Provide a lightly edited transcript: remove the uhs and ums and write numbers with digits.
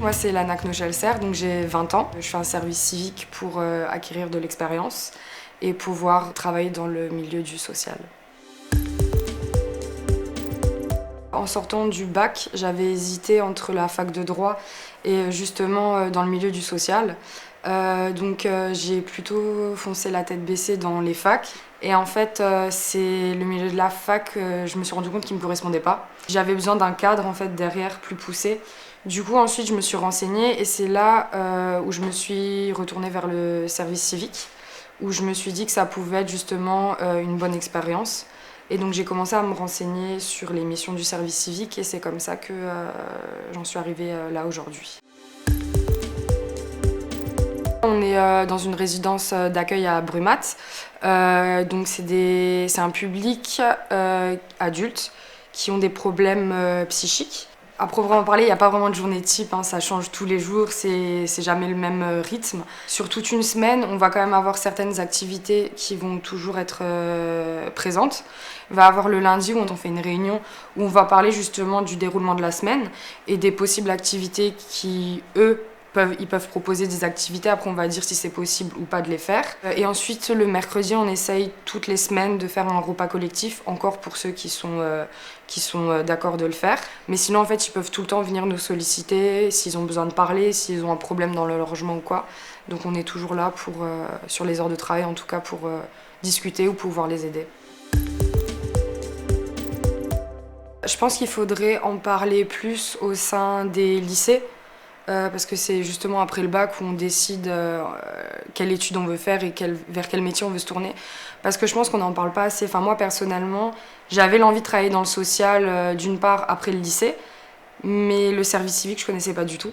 Moi, c'est Lana Knochelser, donc j'ai 20 ans. Je fais un service civique pour acquérir de l'expérience et pouvoir travailler dans le milieu du social. En sortant du bac, j'avais hésité entre la fac de droit et justement dans le milieu du social. Donc j'ai plutôt foncé la tête baissée dans les facs. Et en fait, c'est le milieu de la fac, je me suis rendu compte qu'il ne me correspondait pas. J'avais besoin d'un cadre en fait derrière plus poussé. Du coup, ensuite, je me suis renseignée et c'est là où je me suis retournée vers le service civique, où je me suis dit que ça pouvait être justement une bonne expérience. Et donc j'ai commencé à me renseigner sur les missions du service civique et c'est comme ça que j'en suis arrivée là aujourd'hui. On est dans une résidence d'accueil à Brumath. Donc c'est un public adulte qui ont des problèmes psychiques. À proprement parler, il n'y a pas vraiment de journée type, hein, ça change tous les jours, c'est jamais le même rythme. Sur toute une semaine, on va quand même avoir certaines activités qui vont toujours être présentes. Il va y avoir le lundi où on fait une réunion où on va parler justement du déroulement de la semaine et des possibles activités qui, ils peuvent proposer des activités, après on va dire si c'est possible ou pas de les faire. Et ensuite le mercredi on essaye toutes les semaines de faire un repas collectif, encore pour ceux qui sont d'accord de le faire. Mais sinon en fait ils peuvent tout le temps venir nous solliciter s'ils ont besoin de parler, s'ils ont un problème dans leur logement ou quoi. Donc on est toujours là pour, sur les heures de travail en tout cas, pour discuter ou pouvoir les aider. Je pense qu'il faudrait en parler plus au sein des lycées. Parce que c'est justement après le bac où on décide quelle étude on veut faire et vers quel métier on veut se tourner. Parce que je pense qu'on n'en parle pas assez. Enfin, moi, personnellement, j'avais l'envie de travailler dans le social d'une part après le lycée, mais le service civique, je ne connaissais pas du tout.